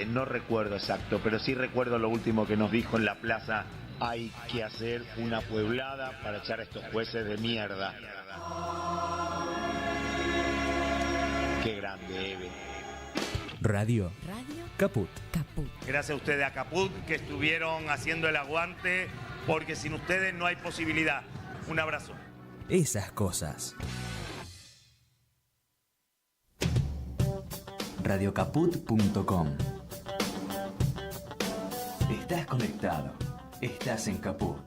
No recuerdo exacto, pero sí recuerdo lo último que nos dijo en la plaza. Hay que hacer una pueblada para echar a estos jueces de mierda. Qué grande, Eve. Radio Caput. Gracias a ustedes, a Caput, que estuvieron haciendo el aguante, porque sin ustedes no hay posibilidad. Un abrazo. Esas cosas. Radiocaput.com. Estás conectado. Estás en Caput.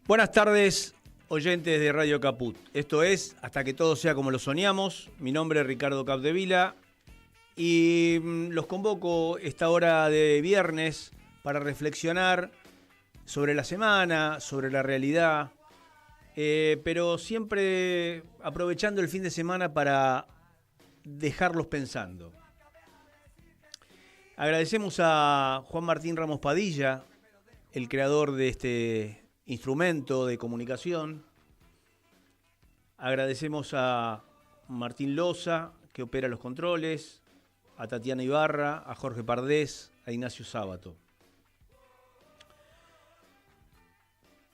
Buenas tardes, oyentes de Radio Caput. Esto es Hasta que todo sea como lo soñamos. Mi nombre es Ricardo Capdevila y los convoco esta hora de viernes para reflexionar sobre la semana, sobre la realidad, pero siempre aprovechando el fin de semana para dejarlos pensando. Agradecemos a Juan Martín Ramos Padilla, el creador de este instrumento de comunicación. Agradecemos a Martín Loza, que opera los controles, a Tatiana Ibarra, a Jorge Pardés, a Ignacio Sábato.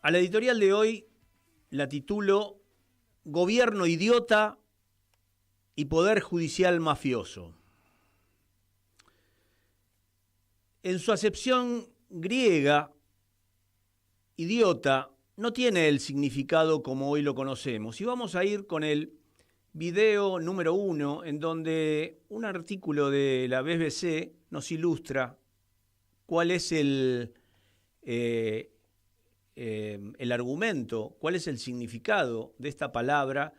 A la editorial de hoy la titulo Gobierno idiota y poder judicial mafioso. En su acepción griega, idiota no tiene el significado como hoy lo conocemos. Y vamos a ir con el video número 1, en donde un artículo de la BBC nos ilustra cuál es el argumento, cuál es el significado de esta palabra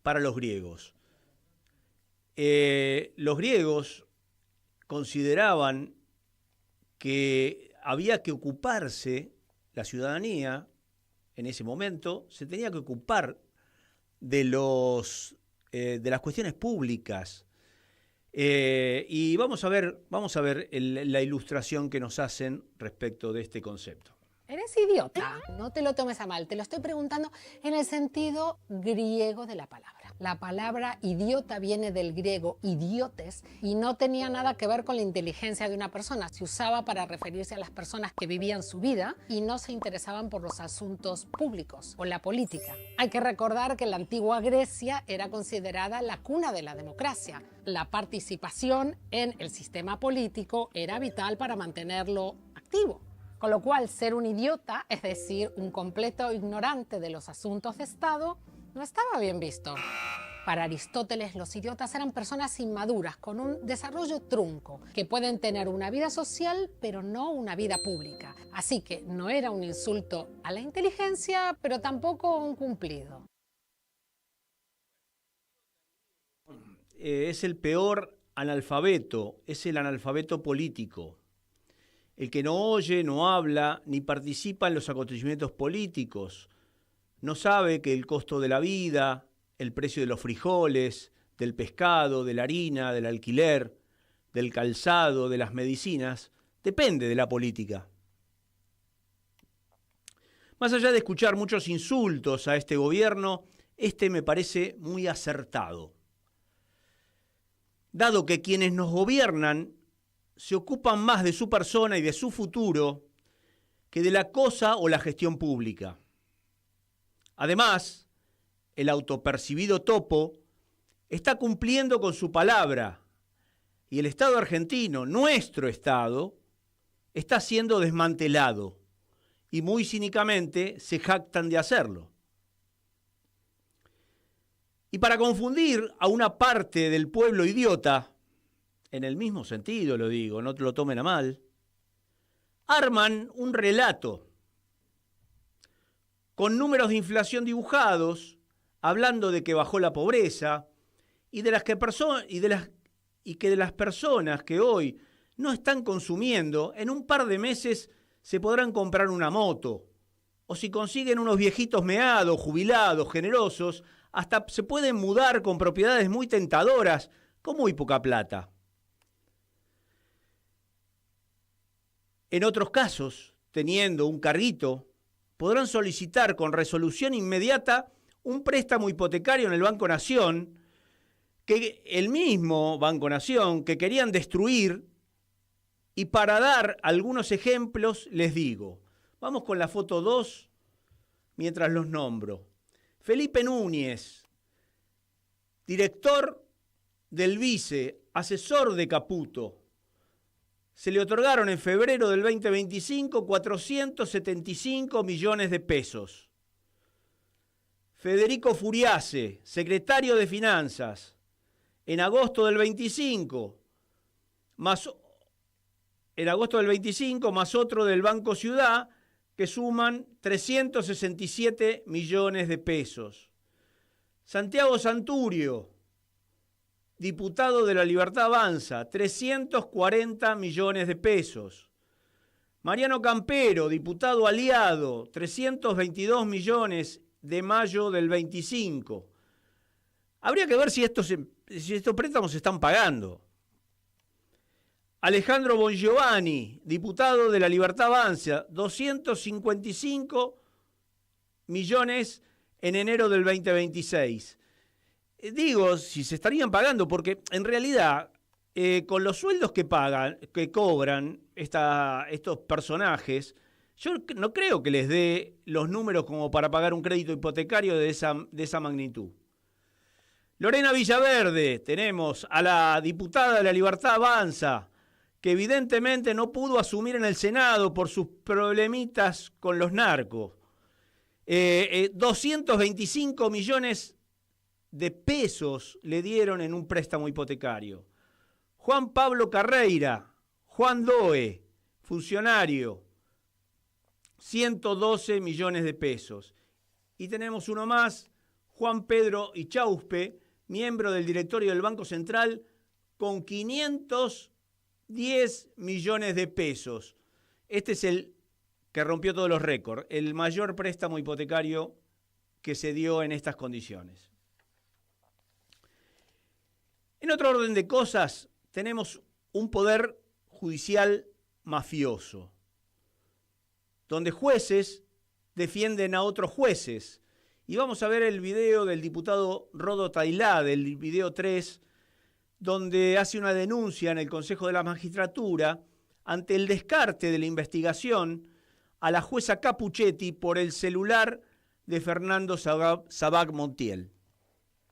para los griegos. Los griegos consideraban que había que ocuparse, la ciudadanía en ese momento se tenía que ocupar de las cuestiones públicas. Y vamos a ver la ilustración que nos hacen respecto de este concepto. ¿Eres idiota? No te lo tomes a mal, te lo estoy preguntando en el sentido griego de la palabra. La palabra idiota viene del griego idiotes y no tenía nada que ver con la inteligencia de una persona. Se usaba para referirse a las personas que vivían su vida y no se interesaban por los asuntos públicos o la política. Hay que recordar que la antigua Grecia era considerada la cuna de la democracia. La participación en el sistema político era vital para mantenerlo activo. Con lo cual, ser un idiota, es decir, un completo ignorante de los asuntos de Estado, no estaba bien visto. Para Aristóteles, los idiotas eran personas inmaduras, con un desarrollo trunco, que pueden tener una vida social, pero no una vida pública. Así que no era un insulto a la inteligencia, pero tampoco un cumplido. Es el peor analfabeto, es el analfabeto político. El que no oye, no habla, ni participa en los acontecimientos políticos. No sabe que el costo de la vida, el precio de los frijoles, del pescado, de la harina, del alquiler, del calzado, de las medicinas, depende de la política. Más allá de escuchar muchos insultos a este gobierno, este me parece muy acertado. Dado que quienes nos gobiernan se ocupan más de su persona y de su futuro que de la cosa o la gestión pública. Además, el autopercibido topo está cumpliendo con su palabra y el Estado argentino, nuestro Estado, está siendo desmantelado y muy cínicamente se jactan de hacerlo. Y para confundir a una parte del pueblo idiota, en el mismo sentido lo digo, no te lo tomen a mal, arman un relato con números de inflación dibujados, hablando de que bajó la pobreza y de las personas que hoy no están consumiendo, en un par de meses se podrán comprar una moto, o si consiguen unos viejitos meados, jubilados, generosos, hasta se pueden mudar con propiedades muy tentadoras, con muy poca plata. En otros casos, teniendo un carrito, podrán solicitar con resolución inmediata un préstamo hipotecario en el Banco Nación, que el mismo Banco Nación que querían destruir. Y para dar algunos ejemplos, les digo, vamos con la foto 2 mientras los nombro. Felipe Núñez, director del Vice, asesor de Caputo. Se le otorgaron en febrero del 2025 475 millones de pesos. Federico Furiase, secretario de Finanzas, en agosto del 25, más otro del Banco Ciudad, que suman 367 millones de pesos. Santiago Santurio, diputado de La Libertad Avanza, 340 millones de pesos. Mariano Campero, diputado aliado, 322 millones de mayo del 25. Habría que ver si estos préstamos se están pagando. Alejandro Bongiovanni, diputado de La Libertad Avanza, 255 millones en enero del 2026. Digo, si se estarían pagando, porque en realidad, con los sueldos que cobran estos personajes, yo no creo que les dé los números como para pagar un crédito hipotecario de esa magnitud. Lorena Villaverde, tenemos a la diputada de La Libertad Avanza, que evidentemente no pudo asumir en el Senado por sus problemitas con los narcos. 225 millones de pesos le dieron en un préstamo hipotecario. Juan Pablo Carreira, Juan Doe, funcionario, 112 millones de pesos. Y tenemos uno más, Juan Pedro Ichauspe, miembro del directorio del Banco Central, con 510 millones de pesos. Este es el que rompió todos los récords, el mayor préstamo hipotecario que se dio en estas condiciones. En otro orden de cosas, tenemos un poder judicial mafioso, donde jueces defienden a otros jueces. Y vamos a ver el video del diputado Rodo Tailá, del video 3, donde hace una denuncia en el Consejo de la Magistratura ante el descarte de la investigación a la jueza Capuchetti por el celular de Fernando Sabac Montiel.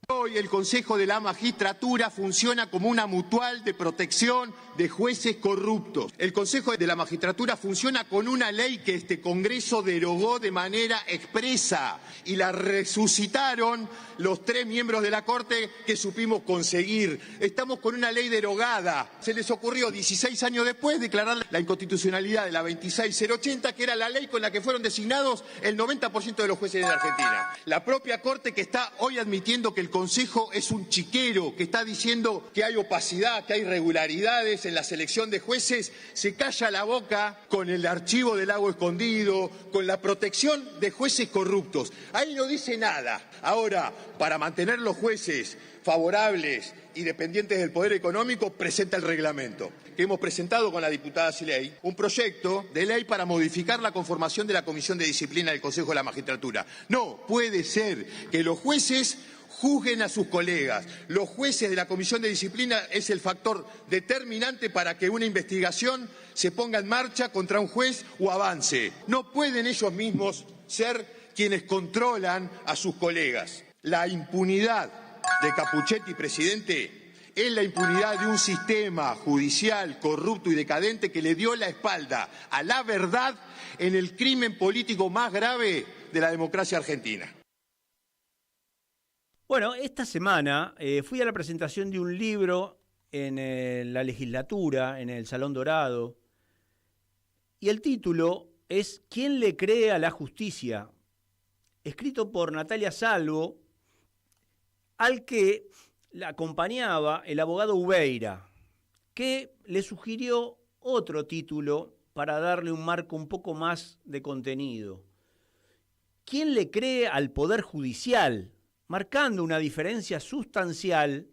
Hoy el Consejo de la Magistratura funciona como una mutual de protección de jueces corruptos. El Consejo de la Magistratura funciona con una ley que este Congreso derogó de manera expresa y la resucitaron los 3 miembros de la Corte que supimos conseguir. Estamos con una ley derogada. Se les ocurrió 16 años después declarar la inconstitucionalidad de la 26080, que era la ley con la que fueron designados el 90% de los jueces de Argentina. La propia Corte, que está hoy admitiendo que el Consejo es un chiquero, que está diciendo que hay opacidad, que hay irregularidades en la selección de jueces, se calla la boca con el archivo del lago escondido, con la protección de jueces corruptos. Ahí no dice nada. Ahora, para mantener los jueces favorables y dependientes del poder económico, presenta el reglamento que hemos presentado con la diputada Siley, un proyecto de ley para modificar la conformación de la Comisión de Disciplina del Consejo de la Magistratura. No puede ser que los jueces juzguen a sus colegas. Los jueces de la Comisión de Disciplina es el factor determinante para que una investigación se ponga en marcha contra un juez o avance. No pueden ellos mismos ser quienes controlan a sus colegas. La impunidad de Capuchetti, presidente, es la impunidad de un sistema judicial corrupto y decadente que le dio la espalda a la verdad en el crimen político más grave de la democracia argentina. Bueno, esta semana fui a la presentación de un libro en la legislatura, en el Salón Dorado, y el título es ¿Quién le cree a la justicia?, escrito por Natalia Salvo, al que la acompañaba el abogado Ubeira, que le sugirió otro título para darle un marco un poco más de contenido. ¿Quién le cree al Poder Judicial? marcando una diferencia sustancial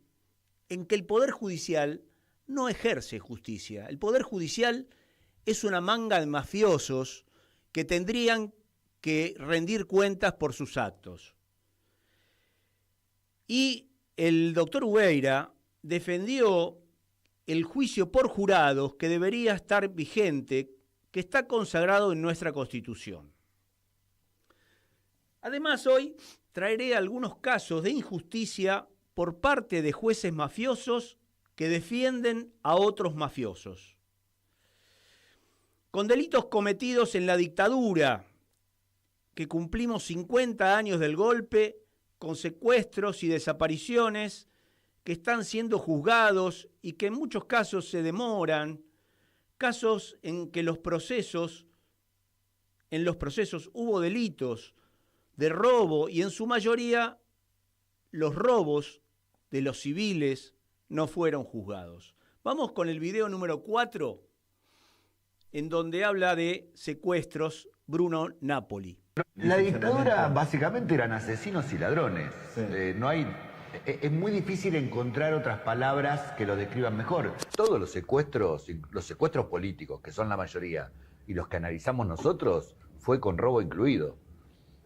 en que el Poder Judicial no ejerce justicia. El Poder Judicial es una manga de mafiosos que tendrían que rendir cuentas por sus actos. Y el doctor Ubeira defendió el juicio por jurados que debería estar vigente, que está consagrado en nuestra Constitución. Además, hoy traeré algunos casos de injusticia por parte de jueces mafiosos que defienden a otros mafiosos. Con delitos cometidos en la dictadura, que cumplimos 50 años del golpe, con secuestros y desapariciones que están siendo juzgados y que en muchos casos se demoran, casos en que en los procesos hubo delitos de robo y en su mayoría los robos de los civiles no fueron juzgados. Vamos con el video número 4, en donde habla de secuestros Bruno Napoli. La dictadura básicamente eran asesinos y ladrones. Sí. Es muy difícil encontrar otras palabras que lo describan mejor. Todos los secuestros políticos, que son la mayoría, y los que analizamos nosotros, fue con robo incluido.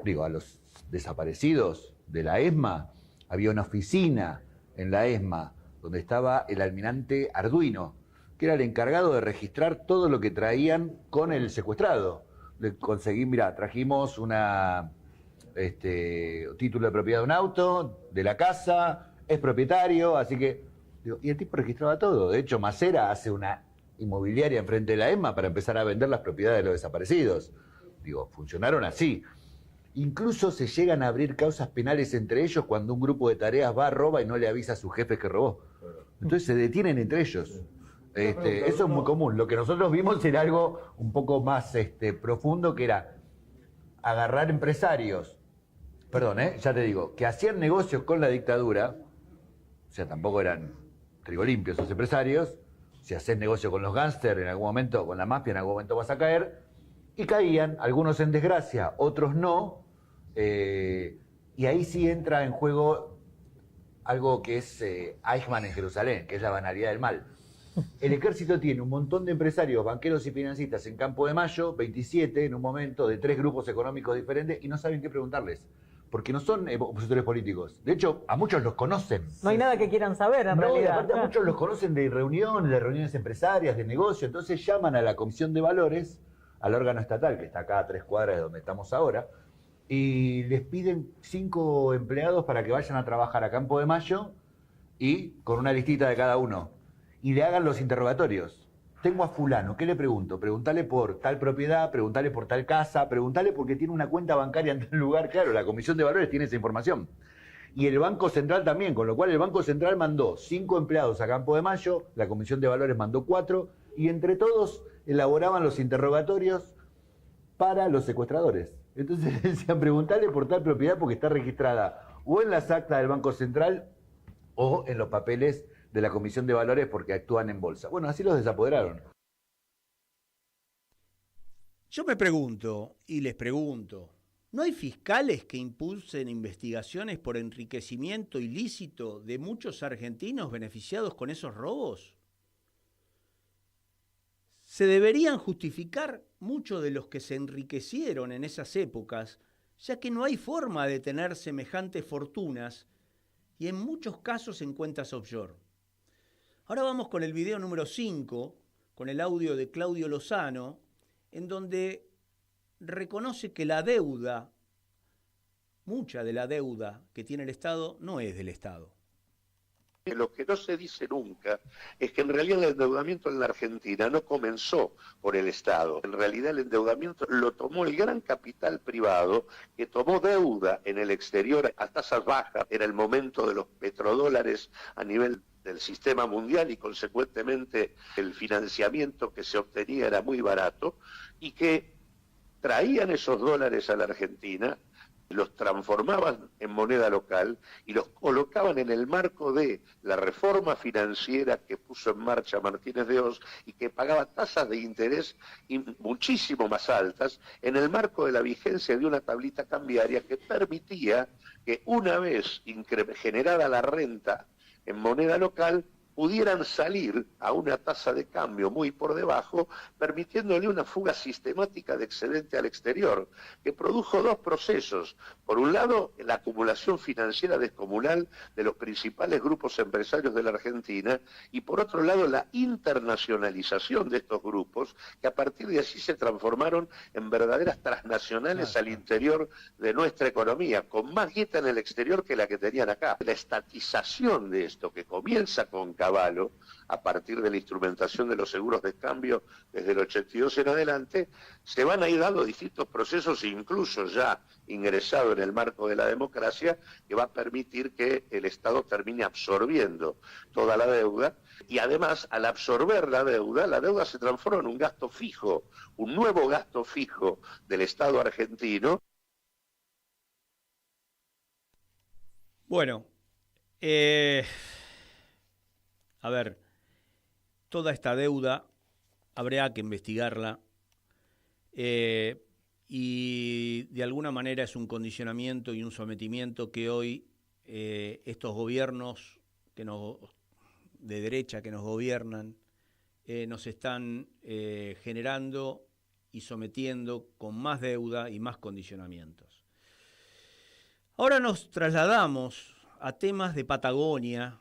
Digo, a los desaparecidos de la ESMA, había una oficina en la ESMA donde estaba el almirante Arduino, que era el encargado de registrar todo lo que traían con el secuestrado. Le conseguí, mira, trajimos una título de propiedad de un auto, de la casa, es propietario, así que... Digo, y el tipo registraba todo. De hecho, Macera hace una inmobiliaria enfrente de la ESMA para empezar a vender las propiedades de los desaparecidos. Digo, funcionaron así. Incluso se llegan a abrir causas penales entre ellos cuando un grupo de tareas va, roba y no le avisa a su jefe que robó. Entonces se detienen entre ellos. Eso es muy común. Lo que nosotros vimos era algo un poco más profundo, que era agarrar empresarios, ya te digo, que hacían negocios con la dictadura, o sea, tampoco eran trigo limpios esos empresarios. Si haces negocio con los gángsters en algún momento, con la mafia en algún momento vas a caer, y caían, algunos en desgracia, otros no, y ahí sí entra en juego algo que es Eichmann en Jerusalén, que es la banalidad del mal. El ejército tiene un montón de empresarios, banqueros y financistas en Campo de Mayo, 27 en un momento, de 3 grupos económicos diferentes, y no saben qué preguntarles, porque no son opositores políticos. De hecho, a muchos los conocen. No hay nada que quieran saber, en realidad. Aparte, a muchos los conocen de reuniones empresarias, de negocio. Entonces llaman a la Comisión de Valores, al órgano estatal, que está acá a 3 cuadras de donde estamos ahora, y les piden 5 empleados para que vayan a trabajar a Campo de Mayo, y con una listita de cada uno, y le hagan los interrogatorios. Tengo a fulano, ¿qué le pregunto? Preguntale por tal propiedad, preguntale por tal casa, preguntale porque tiene una cuenta bancaria en tal lugar. Claro, la Comisión de Valores tiene esa información. Y el Banco Central también, con lo cual el Banco Central mandó 5 empleados a Campo de Mayo, la Comisión de Valores mandó 4, y entre todos elaboraban los interrogatorios para los secuestradores. Entonces decían, preguntale por tal propiedad porque está registrada o en las actas del Banco Central o en los papeles de la Comisión de Valores porque actúan en bolsa. Bueno, así los desapoderaron. Yo me pregunto, y les pregunto, ¿no hay fiscales que impulsen investigaciones por enriquecimiento ilícito de muchos argentinos beneficiados con esos robos? Se deberían justificar muchos de los que se enriquecieron en esas épocas, ya que no hay forma de tener semejantes fortunas y en muchos casos en cuentas offshore. Ahora vamos con el video número 5, con el audio de Claudio Lozano, en donde reconoce que la deuda, mucha de la deuda que tiene el Estado, no es del Estado. Lo que no se dice nunca es que en realidad el endeudamiento en la Argentina no comenzó por el Estado. En realidad el endeudamiento lo tomó el gran capital privado que tomó deuda en el exterior a tasas bajas. Era el momento de los petrodólares a nivel del sistema mundial y consecuentemente el financiamiento que se obtenía era muy barato y que traían esos dólares a la Argentina, los transformaban en moneda local y los colocaban en el marco de la reforma financiera que puso en marcha Martínez de Oz y que pagaba tasas de interés muchísimo más altas en el marco de la vigencia de una tablita cambiaria que permitía que una vez generada la renta en moneda local pudieran salir a una tasa de cambio muy por debajo, permitiéndole una fuga sistemática de excedente al exterior, que produjo dos procesos. Por un lado, la acumulación financiera descomunal de los principales grupos empresarios de la Argentina, y por otro lado, la internacionalización de estos grupos, que a partir de allí se transformaron en verdaderas transnacionales al interior de nuestra economía, con más guita en el exterior que la que tenían acá. La estatización de esto, que comienza con Cavallo, a partir de la instrumentación de los seguros de cambio desde el 82 en adelante, se van a ir dando distintos procesos, incluso ya ingresado en el marco de la democracia, que va a permitir que el Estado termine absorbiendo toda la deuda, y además, al absorber la deuda se transforma en un gasto fijo, un nuevo gasto fijo del Estado argentino. Bueno, a ver, toda esta deuda habría que investigarla y de alguna manera es un condicionamiento y un sometimiento que hoy estos gobiernos de derecha que nos gobiernan nos están generando y sometiendo con más deuda y más condicionamientos. Ahora nos trasladamos a temas de Patagonia,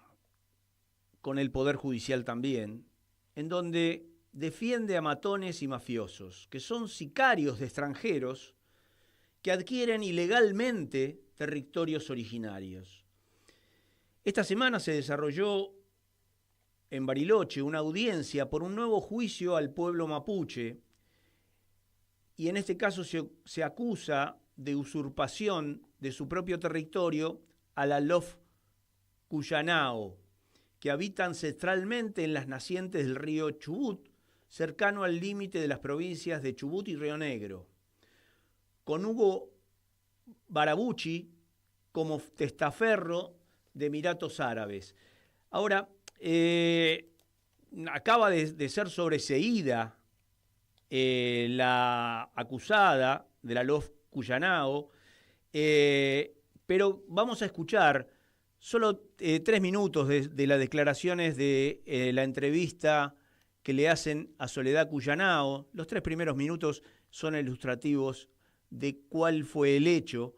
con el Poder Judicial también, en donde defiende a matones y mafiosos, que son sicarios de extranjeros que adquieren ilegalmente territorios originarios. Esta semana se desarrolló en Bariloche una audiencia por un nuevo juicio al pueblo mapuche, y en este caso se acusa de usurpación de su propio territorio a la LOF Cuyanao, que habita ancestralmente en las nacientes del río Chubut, cercano al límite de las provincias de Chubut y Río Negro, con Hugo Barabuchi como testaferro de Emiratos Árabes. Ahora, acaba de ser sobreseída la acusada de la LOF Cuyanao, pero vamos a escuchar solo 3 minutos de las declaraciones de la entrevista que le hacen a Soledad Cuyanao. Los 3 primeros minutos son ilustrativos de cuál fue el hecho.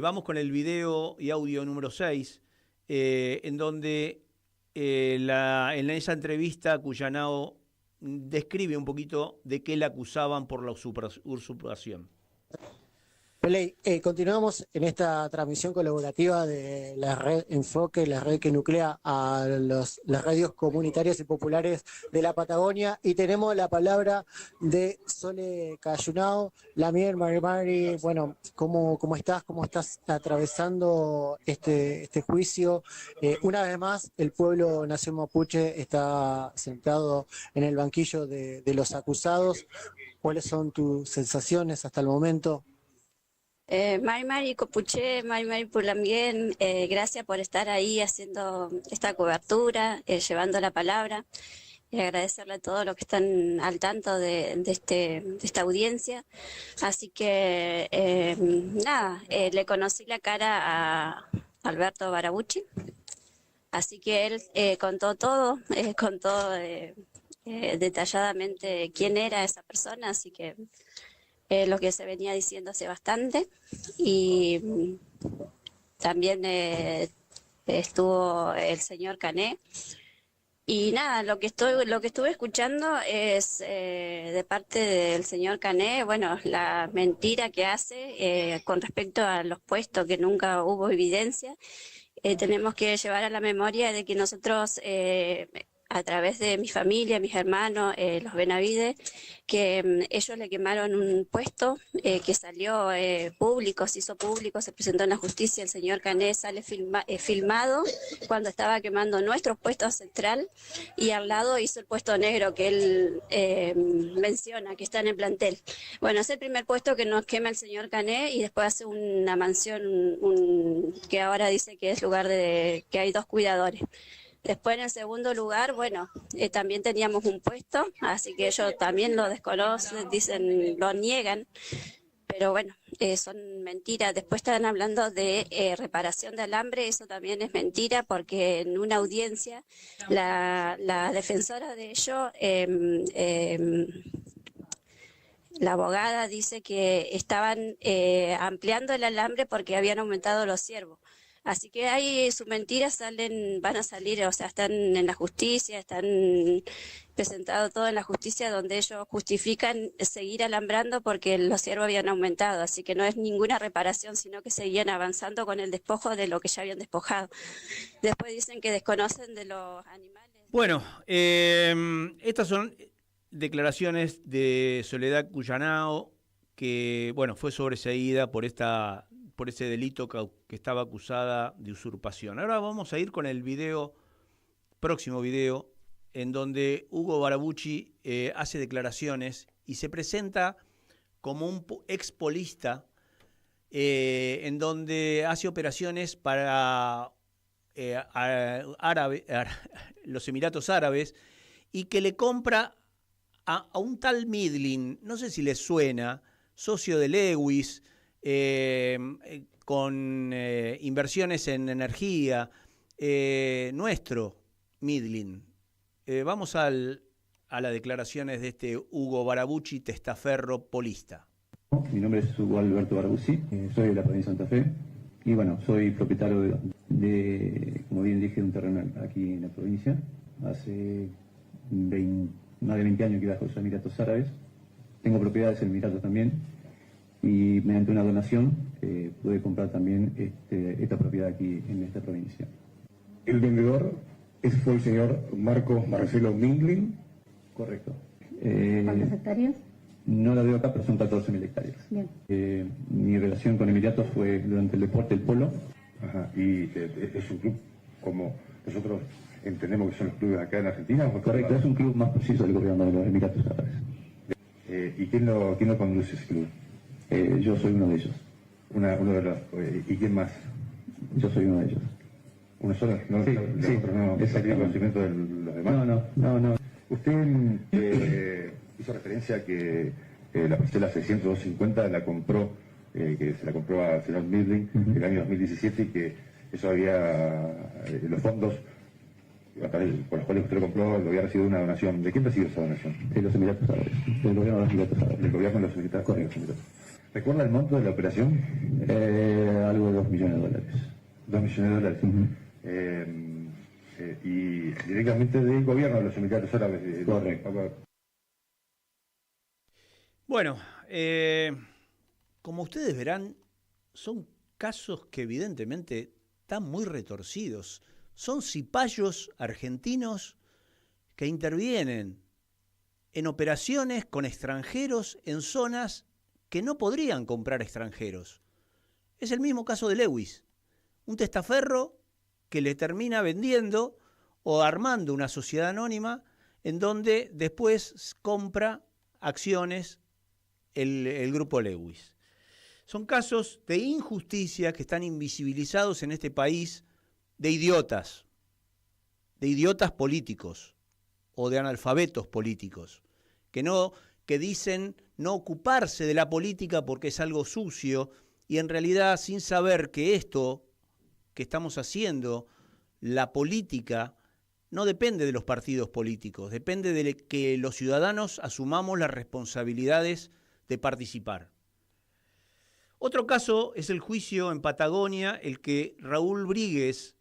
Vamos con el video y audio número 6, en donde en esa entrevista Cuyanao describe un poquito de qué la acusaban por la usurpación. Peley, continuamos en esta transmisión colaborativa de la red Enfoque, la red que nuclea a las radios comunitarias y populares de la Patagonia, y tenemos la palabra de Sole Cayunao. Lamier, Mari, bueno, ¿cómo estás? ¿Cómo estás atravesando este juicio? Una vez más, el pueblo nación mapuche está sentado en el banquillo de los acusados. ¿Cuáles son tus sensaciones hasta el momento? Mari Copuché, Mari Pulamien, gracias por estar ahí haciendo esta cobertura, llevando la palabra, y agradecerle a todos los que están al tanto de esta audiencia. Así que, le conocí la cara a Alberto Barabuchi, así que él contó todo detalladamente quién era esa persona, así que lo que se venía diciendo hace bastante. Y también estuvo el señor Cané, y nada, lo que estuve escuchando es de parte del señor Cané, bueno, la mentira que hace con respecto a los puestos, que nunca hubo evidencia. Tenemos que llevar a la memoria de que nosotros a través de mi familia, mis hermanos, los Benavides, que ellos le quemaron un puesto que salió público, se hizo público, se presentó en la justicia. El señor Cané sale filmado cuando estaba quemando nuestros puestos central, y al lado hizo el puesto negro que él menciona, que está en el plantel. Bueno, es el primer puesto que nos quema el señor Cané, y después hace una mansión que ahora dice que es lugar de que hay 2 cuidadores. Después, en el segundo lugar, bueno, también teníamos un puesto, así que ellos también lo desconocen, dicen, lo niegan, pero bueno, son mentiras. Después están hablando de reparación de alambre, eso también es mentira, porque en una audiencia la defensora de ellos, la abogada, dice que estaban ampliando el alambre porque habían aumentado los ciervos. Así que ahí sus mentiras van a salir, o sea, están en la justicia, están presentados todo en la justicia, donde ellos justifican seguir alambrando porque los ciervos habían aumentado. Así que no es ninguna reparación, sino que seguían avanzando con el despojo de lo que ya habían despojado. Después dicen que desconocen de los animales. Bueno, estas son declaraciones de Soledad Cuyanao, que bueno, fue sobreseída por ese delito que estaba acusada de usurpación. Ahora vamos a ir con el próximo video, en donde Hugo Barabucci hace declaraciones y se presenta como un expolista, en donde hace operaciones para los Emiratos Árabes, y que le compra a un tal Midlin, no sé si les suena, socio de Lewis, con inversiones en energía, nuestro Midlin. Vamos a las declaraciones de este Hugo Barabucci, testaferro polista. Mi nombre es Hugo Alberto Barabucci, soy de la provincia de Santa Fe y bueno, soy propietario de, como bien dije, de un terreno aquí en la provincia. Hace más de 20 años que viajo a los Emiratos Árabes. Tengo propiedades en Emiratos también, y mediante una donación pude comprar también esta propiedad aquí en esta provincia. El vendedor fue el señor Marcos Marcelo Midlin. Correcto. ¿Cuántas hectáreas? No la veo acá, pero son 14.000 hectáreas. Bien. Mi relación con Emiratos fue durante el deporte, el polo. Ajá. ¿Y es un club como nosotros entendemos que son los clubes acá en Argentina? Correcto, es un club más preciso del gobierno de los Emiratos Árabes. ¿Y quién lo conduce ese club? Yo soy uno de ellos. Uno de los, ¿y quién más? Yo soy uno de ellos. ¿Uno solo? ¿No, sí, no tiene conocimiento de los demás? No. Usted hizo referencia a que la parcela 602.50 la compró, que se la compró al señor Midlin en el año 2017, y que eso había, los fondos por los cuales usted lo compró, lo había recibido una donación. ¿De quién recibió esa donación? De los Emiratos Árabes, del gobierno de los Emiratos Árabes. Del gobierno de los Emiratos Árabes. ¿Recuerda el monto de la operación? Algo de $2 millones. $2 millones. Y directamente del gobierno de los Emiratos Árabes. Correcto. Bueno, como ustedes verán, son casos que evidentemente están muy retorcidos. Son cipayos argentinos que intervienen en operaciones con extranjeros en zonas que no podrían comprar extranjeros. Es el mismo caso de Lewis, un testaferro que le termina vendiendo o armando una sociedad anónima en donde después compra acciones el grupo Lewis. Son casos de injusticia que están invisibilizados en este país, de idiotas políticos o de analfabetos políticos, que dicen no ocuparse de la política porque es algo sucio, y en realidad sin saber que esto que estamos haciendo, la política, no depende de los partidos políticos, depende de que los ciudadanos asumamos las responsabilidades de participar. Otro caso es el juicio en Patagonia, el que Raúl Bríguez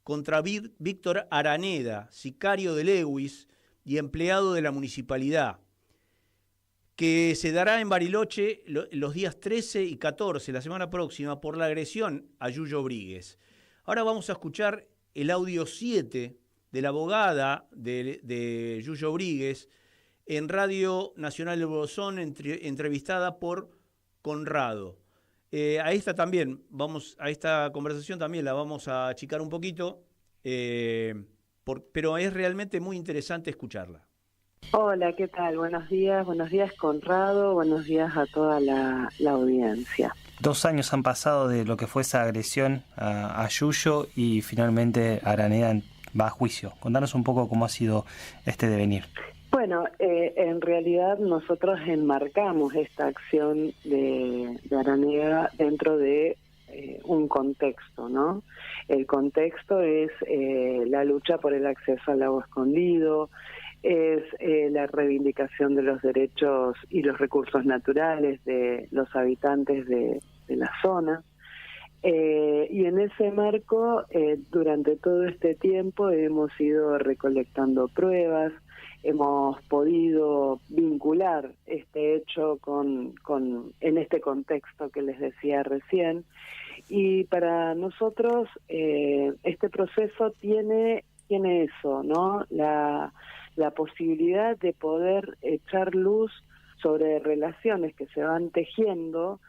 contra Víctor Araneda, sicario de Lewis y empleado de la municipalidad, que se dará en Bariloche los días 13 y 14, la semana próxima, por la agresión a Yuyo Bríguez. Ahora vamos a escuchar el audio 7 de la abogada de Yuyo Bríguez en Radio Nacional de Bolsón, entrevistada por Conrado. A esta conversación también la vamos a achicar un poquito, pero es realmente muy interesante escucharla. Hola, ¿qué tal? Buenos días Conrado, buenos días a toda la audiencia. 2 años han pasado de lo que fue esa agresión a Yuyo y finalmente Araneda va a juicio. Contanos un poco cómo ha sido este devenir. Bueno, en realidad nosotros enmarcamos esta acción de Araneda dentro de un contexto, ¿no? El contexto es la lucha por el acceso al lago escondido, es la reivindicación de los derechos y los recursos naturales de los habitantes de la zona. Y en ese marco, durante todo este tiempo hemos ido recolectando pruebas, hemos podido vincular este hecho en este contexto que les decía recién, y para nosotros este proceso tiene eso, ¿no? La posibilidad de poder echar luz sobre relaciones que se van tejiendo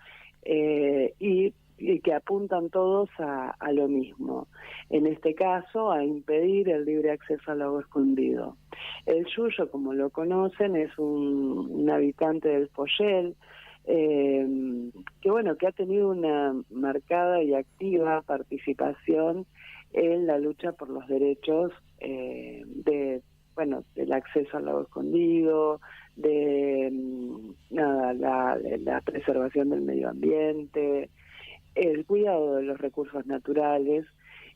y que apuntan todos a lo mismo. En este caso, a impedir el libre acceso al lago escondido. El Yuyo, como lo conocen, es un habitante del Poyel, que ha tenido una marcada y activa participación en la lucha por los derechos del acceso al lago escondido, de la preservación del medio ambiente, el cuidado de los recursos naturales,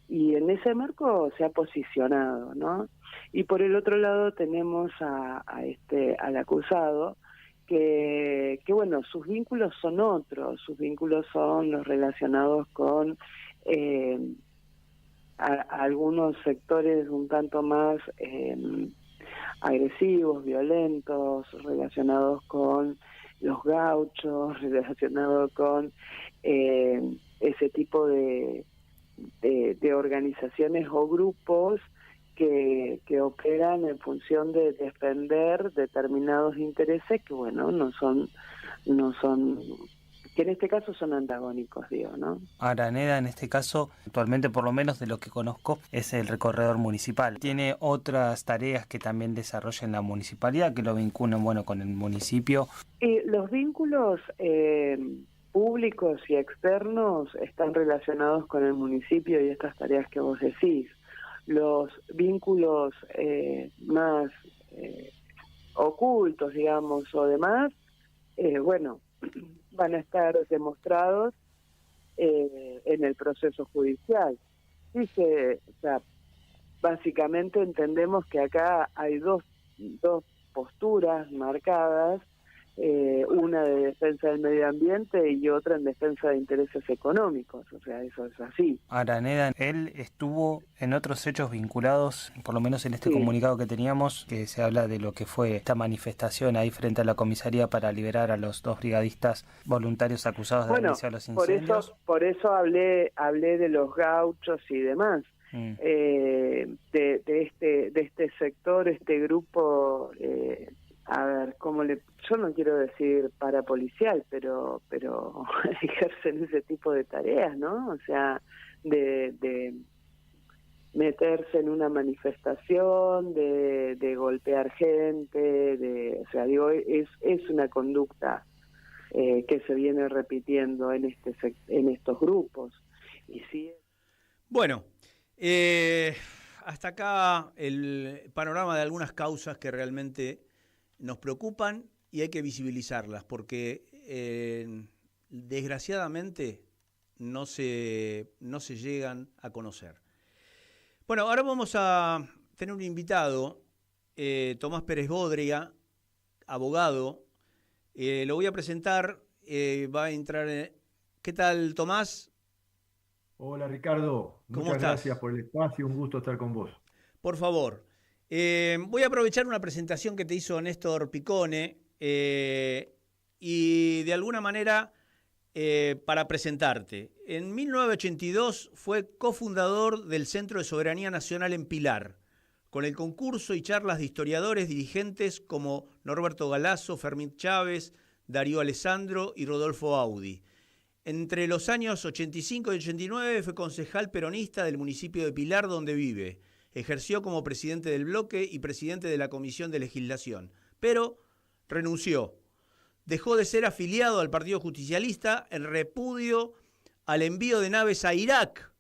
y en ese marco se ha posicionado, ¿no? Y por el otro lado tenemos al acusado, que sus vínculos son otros, sus vínculos son los relacionados con algunos sectores un tanto más agresivos, violentos, relacionados con los gauchos, relacionados con ese tipo de organizaciones o grupos que operan en función de defender determinados intereses que no son que en este caso son antagónicos, digo, ¿no? Araneda, en este caso, actualmente, por lo menos de lo que conozco, es el recorredor municipal. Tiene otras tareas que también desarrolla en la municipalidad, que lo vinculan, con el municipio. Los vínculos públicos y externos están relacionados con el municipio y estas tareas que vos decís. Los vínculos más ocultos, digamos, o demás, van a estar demostrados en el proceso judicial. Básicamente entendemos que acá hay dos posturas marcadas, una de defensa del medio ambiente y otra en defensa de intereses económicos, eso es así. Araneda, él estuvo en otros hechos vinculados, por lo menos en este comunicado que teníamos, que se habla de lo que fue esta manifestación ahí frente a la comisaría para liberar a los 2 brigadistas voluntarios acusados de iniciar los incendios. Por eso hablé de los gauchos y demás. De este sector, este grupo, yo no quiero decir parapolicial, pero ejercen ese tipo de tareas, ¿no? O sea, de meterse en una manifestación, de golpear gente, es una conducta que se viene repitiendo en estos grupos. Y sí. Bueno, hasta acá el panorama de algunas causas que realmente nos preocupan y hay que visibilizarlas porque desgraciadamente no se llegan a conocer. Bueno, ahora vamos a tener un invitado, Tomás Pérez Bodria, abogado. Lo voy a presentar, va a entrar... ¿Qué tal, Tomás? Hola, Ricardo. Muchas gracias por el espacio, un gusto estar con vos. Por favor. Voy a aprovechar una presentación que te hizo Néstor Picone y de alguna manera para presentarte. En 1982 fue cofundador del Centro de Soberanía Nacional en Pilar, con el concurso y charlas de historiadores dirigentes como Norberto Galasso, Fermín Chávez, Darío Alessandro y Rodolfo Audi. Entre los años 85 y 89 fue concejal peronista del municipio de Pilar, donde vive. Ejerció como presidente del bloque y presidente de la Comisión de Legislación, pero renunció. Dejó de ser afiliado al Partido Justicialista en repudio al envío de naves a Irak,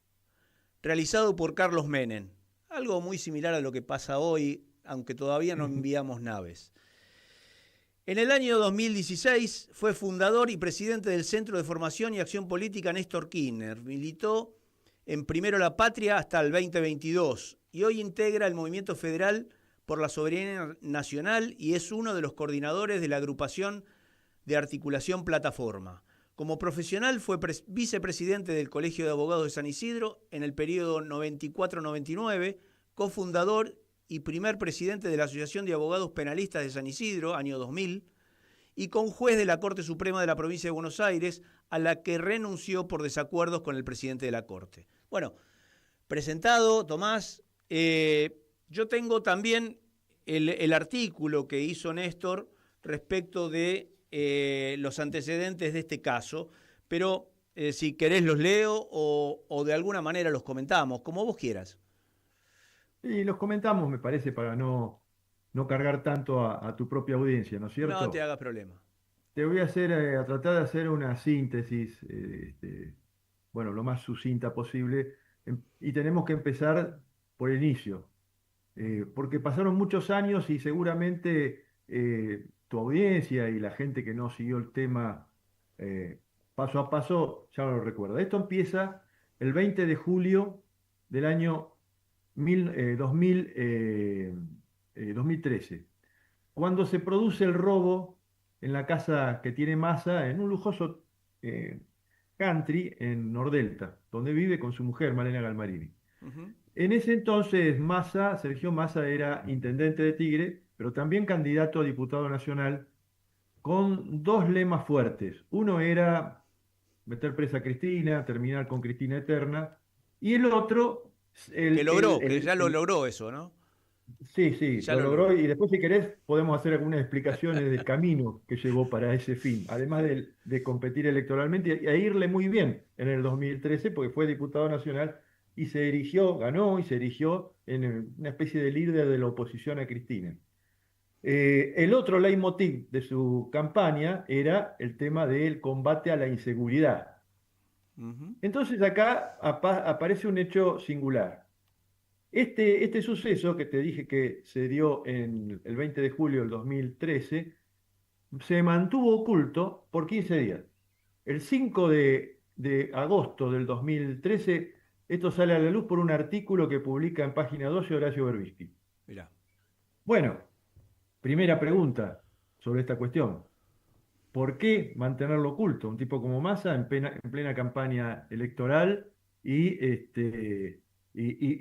realizado por Carlos Menem. Algo muy similar a lo que pasa hoy, aunque todavía no enviamos naves. En el año 2016 fue fundador y presidente del Centro de Formación y Acción Política Néstor Kirchner. Militó en Primero la Patria hasta el 2022 y hoy integra el Movimiento Federal por la Soberanía Nacional y es uno de los coordinadores de la agrupación de articulación Plataforma. Como profesional fue vicepresidente del Colegio de Abogados de San Isidro en el periodo 94-99, cofundador y primer presidente de la Asociación de Abogados Penalistas de San Isidro, año 2000, y conjuez de la Corte Suprema de la Provincia de Buenos Aires, a la que renunció por desacuerdos con el presidente de la Corte. Bueno, presentado, Tomás, yo tengo también el artículo que hizo Néstor respecto de los antecedentes de este caso, pero si querés los leo o de alguna manera los comentamos, como vos quieras. Y los comentamos, me parece, para no cargar tanto a tu propia audiencia, ¿no es cierto? No te hagas problema. Te voy a tratar de hacer una síntesis, bueno, lo más sucinta posible, y tenemos que empezar por el inicio, porque pasaron muchos años y seguramente tu audiencia y la gente que no siguió el tema paso a paso ya no lo recuerda. Esto empieza el 20 de julio del año 2013, cuando se produce el robo en la casa que tiene Massa, en un lujoso country en Nordelta, donde vive con su mujer, Malena Galmarini. En ese entonces Sergio Massa era intendente de Tigre, pero también candidato a diputado nacional, con dos lemas fuertes. Uno era meter presa a Cristina, terminar con Cristina eterna, y el otro... que ya lo logró eso, ¿no? Sí, ya lo logró, y después si querés podemos hacer algunas explicaciones del camino que llevó para ese fin, además de competir electoralmente e irle muy bien en el 2013, porque fue diputado nacional y ganó y se erigió en una especie de líder de la oposición a Cristina. El otro leitmotiv de su campaña era el tema del combate a la inseguridad. Entonces acá aparece un hecho singular. Este suceso que te dije que se dio el 20 de julio del 2013 se mantuvo oculto por 15 días. El 5 de agosto del 2013 esto sale a la luz por un artículo que publica en Página 12 Horacio Berbisky. Mirá. Bueno, primera pregunta sobre esta cuestión. ¿Por qué mantenerlo oculto? Un tipo como Massa en plena campaña electoral y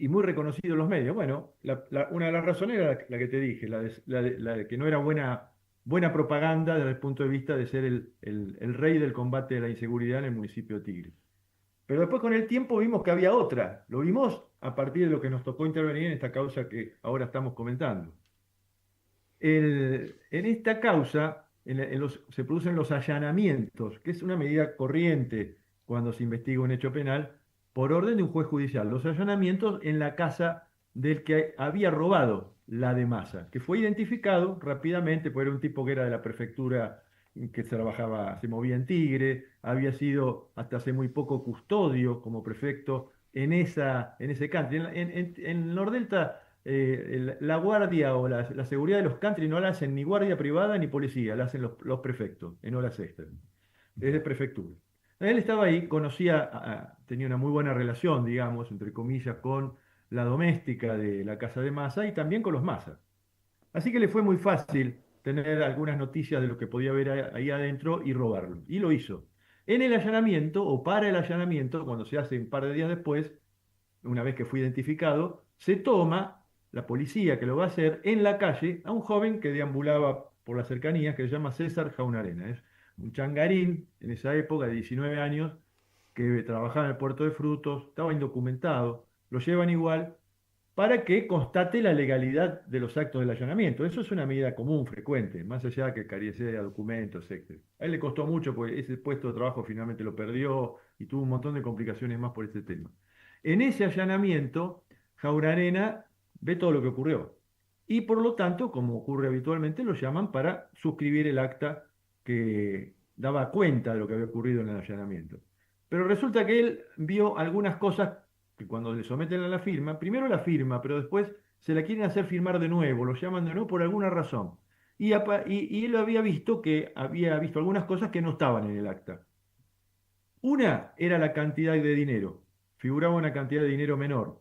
muy reconocido en los medios. Bueno, una de las razones era la que te dije, la de que no era buena propaganda desde el punto de vista de ser el rey del combate de la inseguridad en el municipio de Tigre. Pero después con el tiempo vimos que había otra. Lo vimos a partir de lo que nos tocó intervenir en esta causa que ahora estamos comentando. En esta causa se producen los allanamientos, que es una medida corriente cuando se investiga un hecho penal, por orden de un juez judicial. Los allanamientos en la casa del que había robado la de Massa, que fue identificado rápidamente, porque era un tipo que era de la prefectura, que se movía en Tigre, había sido hasta hace muy poco custodio como prefecto en ese country. En Nordelta la guardia o la seguridad de los country no la hacen ni guardia privada ni policía, la hacen los prefectos en horas extras, es de prefectura. Él estaba ahí, tenía una muy buena relación, digamos, entre comillas, con la doméstica de la casa de Massa y también con los Massa. Así que le fue muy fácil tener algunas noticias de lo que podía haber ahí adentro y robarlo. Y lo hizo. En el allanamiento, o para el allanamiento, cuando se hace un par de días después, una vez que fue identificado, se toma, la policía que lo va a hacer, en la calle, a un joven que deambulaba por las cercanías, que se llama César Jaunarena. Es un changarín, en esa época, de 19 años, que trabajaba en el puerto de Frutos, estaba indocumentado, lo llevan igual, para que constate la legalidad de los actos del allanamiento. Eso es una medida común, frecuente, más allá de que careciera de documentos, etc. A él le costó mucho porque ese puesto de trabajo finalmente lo perdió y tuvo un montón de complicaciones más por este tema. En ese allanamiento, Jaurarena ve todo lo que ocurrió y por lo tanto, como ocurre habitualmente, lo llaman para suscribir el acta que daba cuenta de lo que había ocurrido en el allanamiento. Pero resulta que él vio algunas cosas que cuando le someten a la firma, primero la firma, pero después se la quieren hacer firmar de nuevo, lo llaman de nuevo por alguna razón. Y él había visto algunas cosas que no estaban en el acta. Una era la cantidad de dinero, figuraba una cantidad de dinero menor,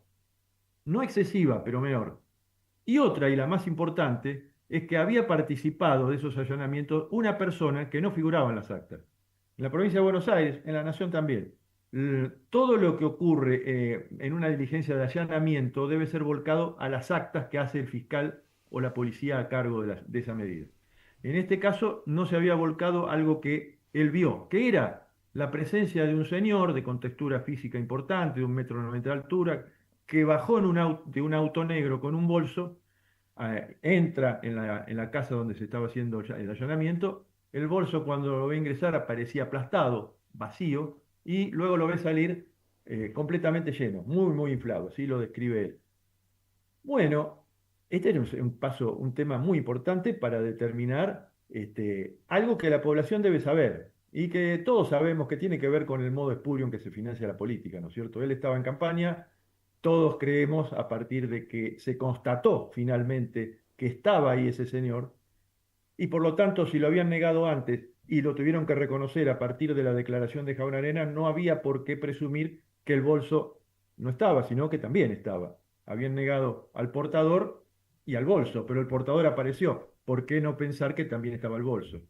no excesiva, pero menor. Y otra, y la más importante, es que había participado de esos allanamientos una persona que no figuraba en las actas. En la provincia de Buenos Aires, en la Nación también. Todo lo que ocurre en una diligencia de allanamiento debe ser volcado a las actas que hace el fiscal o la policía a cargo de esa medida. En este caso no se había volcado algo que él vio, que era la presencia de un señor de contextura física importante, de 1,90 m de altura, que bajó de un auto negro con un bolso, entra en la casa donde se estaba haciendo el allanamiento. El bolso, cuando lo ve ingresar, aparecía aplastado, vacío, y luego lo ve salir completamente lleno, muy, muy inflado, así lo describe él. Bueno, este es un tema muy importante para determinar algo que la población debe saber y que todos sabemos que tiene que ver con el modo espurio en que se financia la política, ¿no es cierto? Él estaba en campaña, todos creemos, a partir de que se constató finalmente que estaba ahí ese señor, y por lo tanto, si lo habían negado antes y lo tuvieron que reconocer a partir de la declaración de Jaurarena, no había por qué presumir que el bolso no estaba, sino que también estaba. Habían negado al portador y al bolso, pero el portador apareció. ¿Por qué no pensar que también estaba el bolso?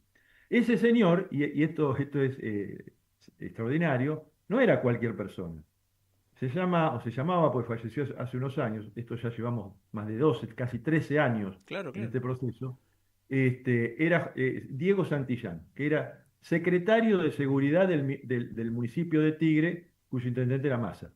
Ese señor, y esto es extraordinario, no era cualquier persona. Se llamaba, pues falleció hace unos años, esto ya llevamos más de 12, casi 13 años en este proceso. Era Diego Santillán, que era secretario de Seguridad del municipio de Tigre, cuyo intendente era Massa.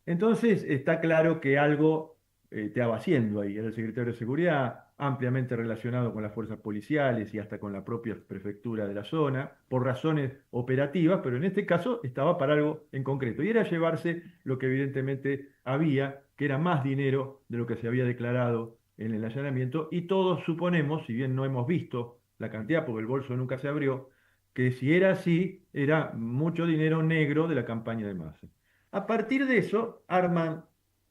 Entonces está claro que algo estaba haciendo ahí. Era el secretario de Seguridad, ampliamente relacionado con las fuerzas policiales y hasta con la propia prefectura de la zona, por razones operativas, pero en este caso estaba para algo en concreto. Y era llevarse lo que evidentemente había, que era más dinero de lo que se había declarado en el allanamiento, y todos suponemos, si bien no hemos visto la cantidad porque el bolso nunca se abrió, que si era así, era mucho dinero negro de la campaña de Massa. A partir de eso, arman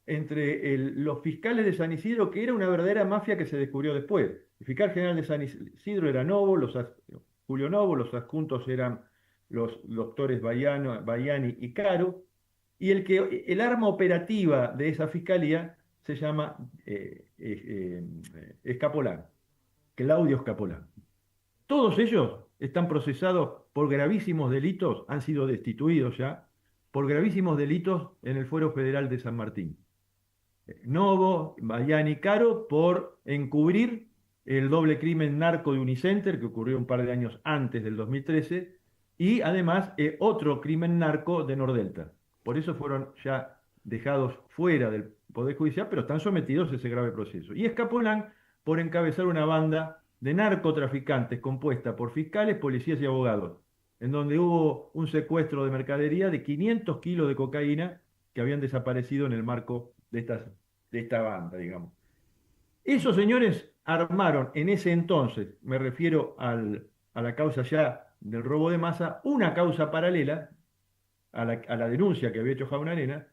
entre los fiscales de San Isidro, que era una verdadera mafia que se descubrió después. El fiscal general de San Isidro era Novo, Julio Novo, los adjuntos eran los doctores Baiani y Caro, y el arma operativa de esa fiscalía se llama Escapolán, Claudio Escapolán. Todos ellos están procesados por gravísimos delitos, han sido destituidos ya, por gravísimos delitos en el Fuero Federal de San Martín. Novo, Baiani y Caro por encubrir el doble crimen narco de Unicenter, que ocurrió un par de años antes del 2013, y además otro crimen narco de Nordelta. Por eso fueron ya dejados fuera del Poder Judicial, pero están sometidos a ese grave proceso. Y Escapolán por encabezar una banda de narcotraficantes compuesta por fiscales, policías y abogados, en donde hubo un secuestro de mercadería de 500 kilos de cocaína que habían desaparecido en el marco de esta banda, digamos. Esos señores armaron en ese entonces, me refiero a la causa ya del robo de Massa, una causa paralela a la denuncia que había hecho Jaurarena,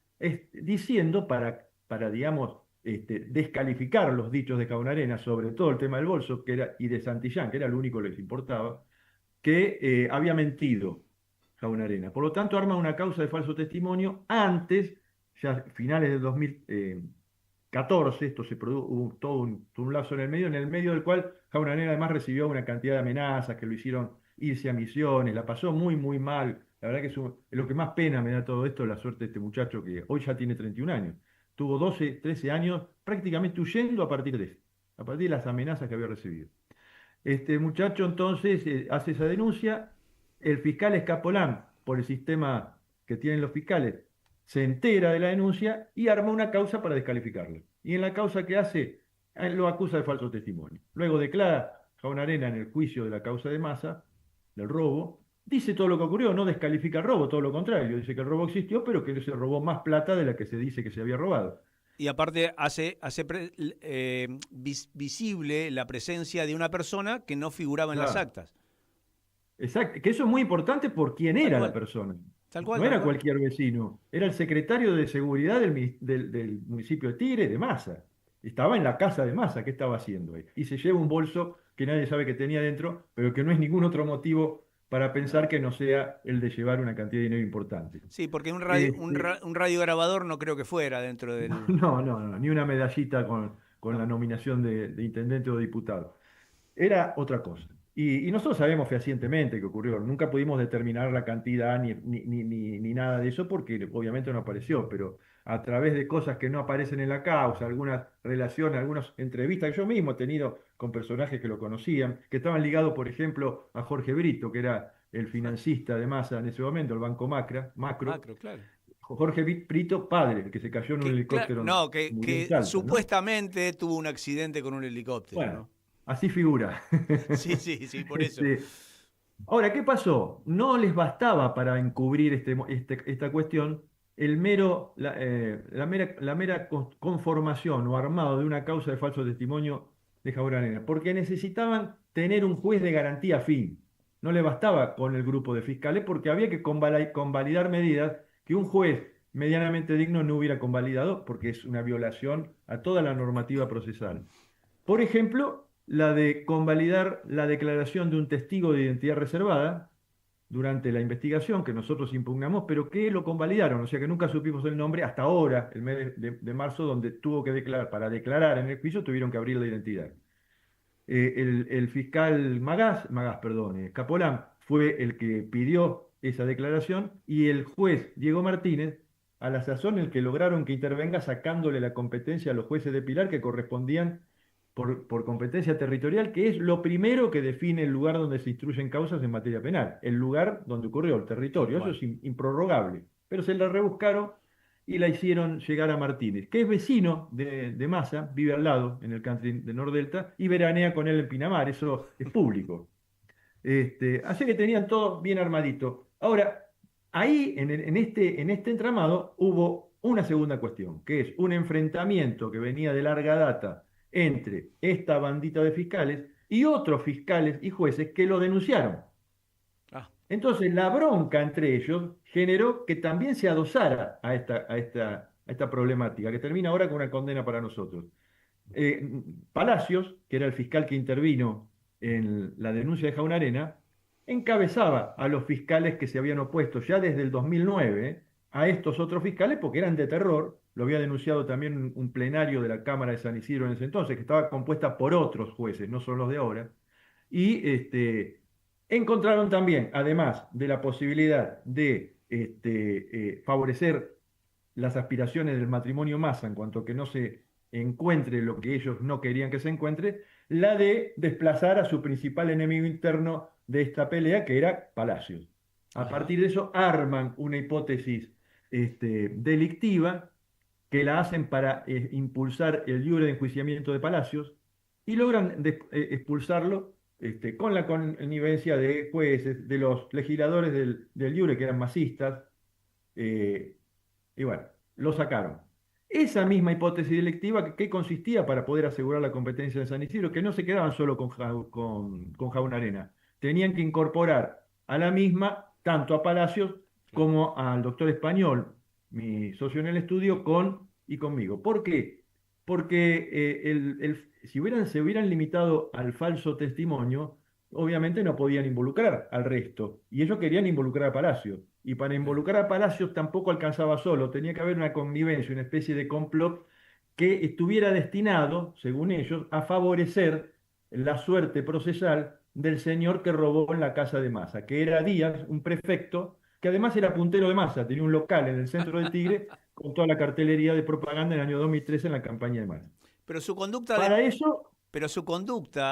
diciendo para digamos, descalificar los dichos de Jaurarena sobre todo el tema del bolso y de Santillán, que era lo único que les importaba, que había mentido Jaurarena. Por lo tanto, arma una causa de falso testimonio antes, ya finales del 2014, esto se produjo, hubo todo un lapso en el medio del cual Jaurarena además recibió una cantidad de amenazas que lo hicieron irse a Misiones, la pasó muy, muy mal. La verdad que es lo que más pena me da todo esto, la suerte de este muchacho que hoy ya tiene 31 años. Tuvo 12, 13 años prácticamente huyendo a partir de las amenazas que había recibido. Este muchacho entonces hace esa denuncia, el fiscal Escapolán, por el sistema que tienen los fiscales, se entera de la denuncia y arma una causa para descalificarlo. Y en la causa que hace, lo acusa de falso testimonio. Luego declara Jaunarena en el juicio de la causa de Massa, del robo, dice todo lo que ocurrió, no descalifica el robo, todo lo contrario, dice que el robo existió, pero que se robó más plata de la que se dice que se había robado. Y aparte hace visible la presencia de una persona que no figuraba en las actas. Exacto, que eso es muy importante por quién era la persona. Tal cual, no era tal cual. cualquier vecino, era el secretario de seguridad del municipio de Tigre, de Massa. Estaba en la casa de Massa, ¿qué estaba haciendo ahí? Y se lleva un bolso que nadie sabe que tenía dentro, pero que no es ningún otro motivo para pensar que no sea el de llevar una cantidad de dinero importante. Sí, porque un radiograbador no creo que fuera dentro del... No, ni una medallita con la nominación de intendente o diputado. Era otra cosa. Y nosotros sabemos fehacientemente que ocurrió. Nunca pudimos determinar la cantidad ni nada de eso porque obviamente no apareció, pero a través de cosas que no aparecen en la causa, algunas relaciones, algunas entrevistas que yo mismo he tenido con personajes que lo conocían, que estaban ligados, por ejemplo, a Jorge Brito, que era el financista de Massa en ese momento, el Banco Macro. Claro. Jorge Brito, padre, el que se cayó en un helicóptero. No, que supuestamente tuvo un accidente con un helicóptero. Bueno, ¿no? Así figura. Sí, por eso. Ahora, ¿qué pasó? No les bastaba para encubrir esta cuestión la mera conformación o armado de una causa de falso testimonio de Jaunarena, porque necesitaban tener un juez de garantía fin. No les bastaba con el grupo de fiscales porque había que convalidar medidas que un juez medianamente digno no hubiera convalidado porque es una violación a toda la normativa procesal. Por ejemplo, la de convalidar la declaración de un testigo de identidad reservada durante la investigación que nosotros impugnamos, pero que lo convalidaron, o sea que nunca supimos el nombre hasta ahora, el mes de marzo, donde tuvo que declarar. Para declarar en el juicio tuvieron que abrir la identidad. El fiscal Capolán fue el que pidió esa declaración y el juez Diego Martínez, a la sazón el que lograron que intervenga sacándole la competencia a los jueces de Pilar que correspondían por competencia territorial, que es lo primero que define el lugar donde se instruyen causas en materia penal, el lugar donde ocurrió, el territorio. Eso es improrrogable. Pero se la rebuscaron y la hicieron llegar a Martínez, que es vecino de Massa, vive al lado, en el country de Nordelta, y veranea con él en Pinamar, eso es público. Así que tenían todo bien armadito. Ahora, ahí, en este entramado, hubo una segunda cuestión, que es un enfrentamiento que venía de larga data entre esta bandita de fiscales y otros fiscales y jueces que lo denunciaron. Entonces la bronca entre ellos generó que también se adosara a esta problemática, que termina ahora con una condena para nosotros. Palacios, que era el fiscal que intervino en la denuncia de Jaunarena, encabezaba a los fiscales que se habían opuesto ya desde el 2009 a estos otros fiscales porque eran de terror. Lo había denunciado también un plenario de la Cámara de San Isidro en ese entonces, que estaba compuesta por otros jueces, no solo los de ahora. Y encontraron también, además de la posibilidad de favorecer las aspiraciones del matrimonio Massa en cuanto a que no se encuentre lo que ellos no querían que se encuentre, la de desplazar a su principal enemigo interno de esta pelea, que era Palacios. A partir de eso arman una hipótesis delictiva que la hacen para impulsar el libre de enjuiciamiento de Palacios y logran expulsarlo con la connivencia de jueces, de los legisladores del libre que eran masistas, y bueno, lo sacaron. Esa misma hipótesis delictiva que consistía para poder asegurar la competencia de San Isidro, que no se quedaban solo con Jaunarena, tenían que incorporar a la misma tanto a Palacios como al doctor Español, mi socio en el estudio, y conmigo. ¿Por qué? Porque si se hubieran limitado al falso testimonio, obviamente no podían involucrar al resto. Y ellos querían involucrar a Palacios. Y para involucrar a Palacios tampoco alcanzaba solo. Tenía que haber una connivencia, una especie de complot que estuviera destinado, según ellos, a favorecer la suerte procesal del señor que robó en la casa de Massa, que era Díaz, un prefecto, que además era puntero de Massa, tenía un local en el centro de Tigre con toda la cartelería de propaganda en el año 2013 en la campaña de Massa. Pero su conducta,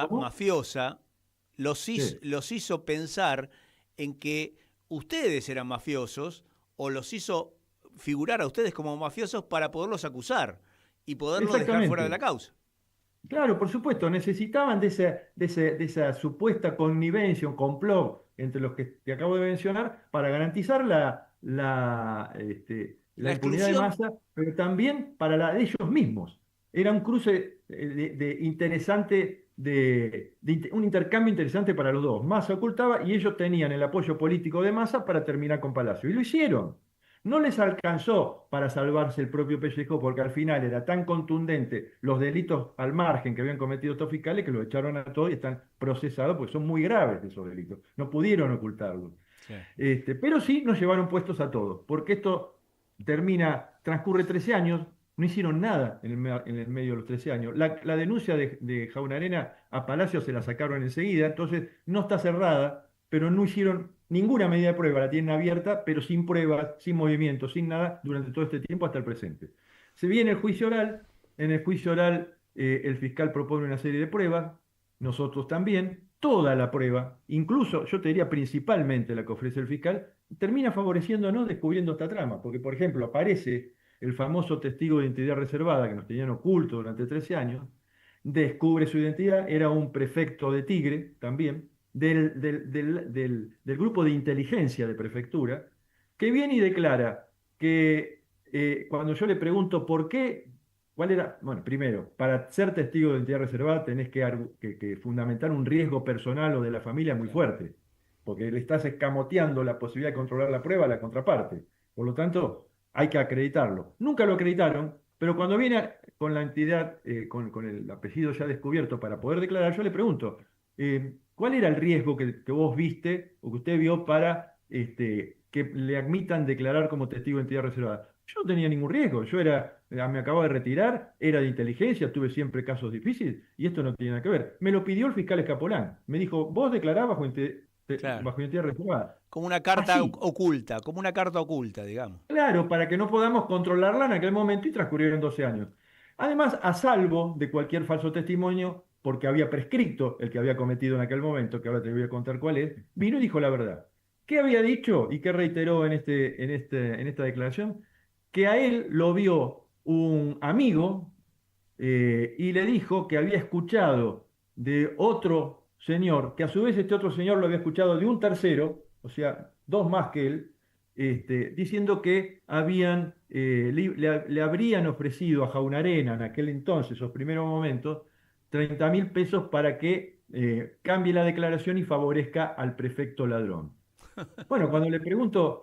mafiosa los hizo pensar en que ustedes eran mafiosos o los hizo figurar a ustedes como mafiosos para poderlos acusar y poderlos dejar fuera de la causa. Claro, por supuesto, necesitaban de esa supuesta connivencia, un complot entre los que te acabo de mencionar para garantizar la impunidad de masa, pero también para la de ellos mismos. Era un cruce interesante, un intercambio interesante para los dos. Massa ocultaba y ellos tenían el apoyo político de Massa para terminar con Palacio. Y lo hicieron. No les alcanzó para salvarse el propio pellejo porque al final era tan contundente los delitos al margen que habían cometido estos fiscales que los echaron a todos y están procesados porque son muy graves esos delitos. No pudieron ocultarlos. Sí. Pero sí nos llevaron puestos a todos, porque esto transcurre 13 años, no hicieron nada en el medio de los 13 años. La denuncia de Jaunarena a Palacio se la sacaron enseguida, entonces no está cerrada, pero no hicieron ninguna medida de prueba, la tienen abierta, pero sin pruebas, sin movimiento, sin nada, durante todo este tiempo hasta el presente. Se viene el juicio oral, en el juicio oral el fiscal propone una serie de pruebas, nosotros también, toda la prueba, incluso yo te diría principalmente la que ofrece el fiscal, termina favoreciéndonos descubriendo esta trama, porque por ejemplo aparece el famoso testigo de identidad reservada que nos tenían oculto durante 13 años, descubre su identidad, era un prefecto de Tigre también, del grupo de inteligencia de prefectura, que viene y declara que cuando yo le pregunto por qué, cuál era, bueno, primero, para ser testigo de identidad reservada tenés que fundamentar un riesgo personal o de la familia muy fuerte, porque le estás escamoteando la posibilidad de controlar la prueba a la contraparte. Por lo tanto, hay que acreditarlo. Nunca lo acreditaron, pero cuando viene con la entidad, con el apellido ya descubierto para poder declarar, yo le pregunto, ¿cuál era el riesgo que vos viste o que usted vio para que le admitan declarar como testigo de identidad reservada? Yo no tenía ningún riesgo, me acababa de retirar, era de inteligencia, tuve siempre casos difíciles y esto no tiene nada que ver. Me lo pidió el fiscal Escapolán, me dijo, vos declarás bajo identidad reservada. Como una carta oculta, digamos. Claro, para que no podamos controlarla en aquel momento y transcurrieron 12 años. Además, a salvo de cualquier falso testimonio, porque había prescrito el que había cometido en aquel momento, que ahora te voy a contar cuál es, vino y dijo la verdad. ¿Qué había dicho y qué reiteró en esta declaración? Que a él lo vio un amigo y le dijo que había escuchado de otro señor, que a su vez este otro señor lo había escuchado de un tercero, o sea, dos más que él, diciendo que le habrían ofrecido a Jaunarena en aquel entonces, esos primeros momentos, 30.000 pesos para que cambie la declaración y favorezca al prefecto ladrón. Bueno, cuando le pregunto,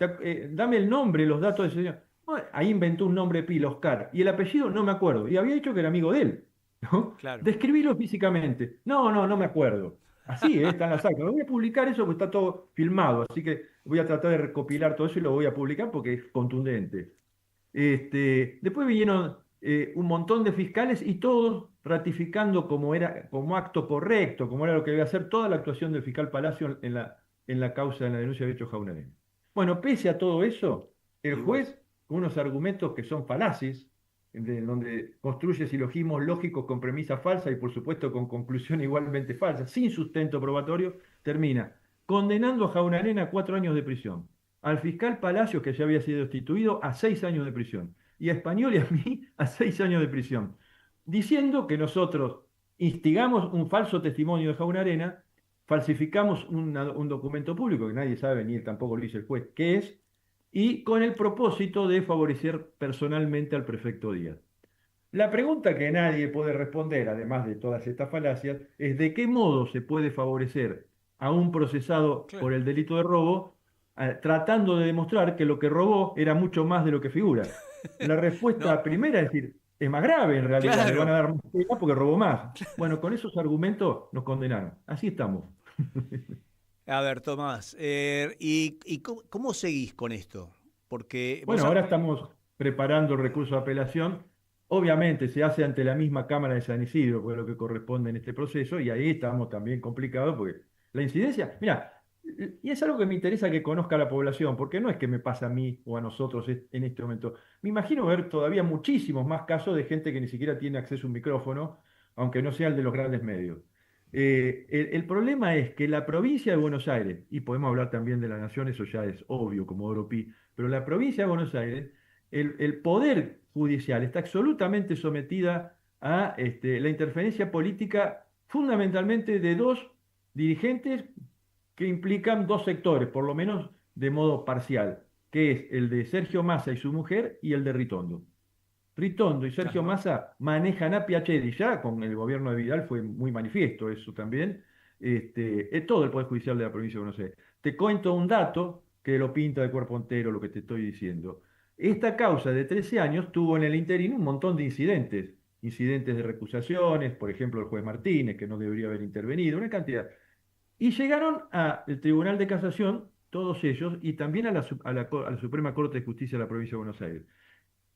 dame el nombre, los datos de ese señor, bueno, ahí inventó un nombre pila, Oscar, y el apellido no me acuerdo, y había dicho que era amigo de él, ¿no? Claro. Describilo físicamente. No me acuerdo. Así, está en la saca. Lo voy a publicar eso porque está todo filmado, así que voy a tratar de recopilar todo eso y lo voy a publicar porque es contundente. Después vinieron un montón de fiscales y todos ratificando como acto correcto, como era lo que debía hacer toda la actuación del fiscal Palacio en la causa, en la denuncia de hecho Jaunarena. Bueno, pese a todo eso, el juez, con unos argumentos que son falaces, donde construye silogismos lógicos con premisa falsa y por supuesto con conclusión igualmente falsa, sin sustento probatorio, termina condenando a Jaunarena a 4 años de prisión, al fiscal Palacios, que ya había sido destituido, a 6 años de prisión, y a Español y a mí a 6 años de prisión, diciendo que nosotros instigamos un falso testimonio de Jaunarena, falsificamos un documento público que nadie sabe, ni él tampoco lo dice el juez, qué es, y con el propósito de favorecer personalmente al prefecto Díaz. La pregunta que nadie puede responder, además de todas estas falacias, es de qué modo se puede favorecer a un procesado por el delito de robo, tratando de demostrar que lo que robó era mucho más de lo que figura. La respuesta primera es decir, es más grave en realidad, le van a dar más pena porque robó más. Bueno, con esos argumentos nos condenaron. Así estamos. A ver, Tomás, ¿y cómo seguís con esto? Porque bueno, ahora estamos preparando el recurso de apelación. Obviamente se hace ante la misma Cámara de San Isidro, que es lo que corresponde en este proceso, y ahí estamos también complicados porque la incidencia, mira, y es algo que me interesa que conozca la población, porque no es que me pasa a mí o a nosotros en este momento. Me imagino ver todavía muchísimos más casos de gente que ni siquiera tiene acceso a un micrófono, aunque no sea el de los grandes medios. El problema es que la provincia de Buenos Aires, y podemos hablar también de la nación, eso ya es obvio como Oropi, pero la provincia de Buenos Aires el poder judicial está absolutamente sometida a la interferencia política fundamentalmente de dos dirigentes que implican dos sectores, por lo menos de modo parcial, que es el de Sergio Massa y su mujer y el de Ritondo. Ritondo y Sergio Massa manejan a Piachetti, ya con el gobierno de Vidal fue muy manifiesto eso también, todo el Poder Judicial de la provincia de Buenos Aires. Te cuento un dato que lo pinta de cuerpo entero lo que te estoy diciendo. Esta causa de 13 años tuvo en el interín un montón de incidentes de recusaciones, por ejemplo el juez Martínez, que no debería haber intervenido, una cantidad. Y llegaron al Tribunal de Casación, todos ellos, y también a la Suprema Corte de Justicia de la provincia de Buenos Aires.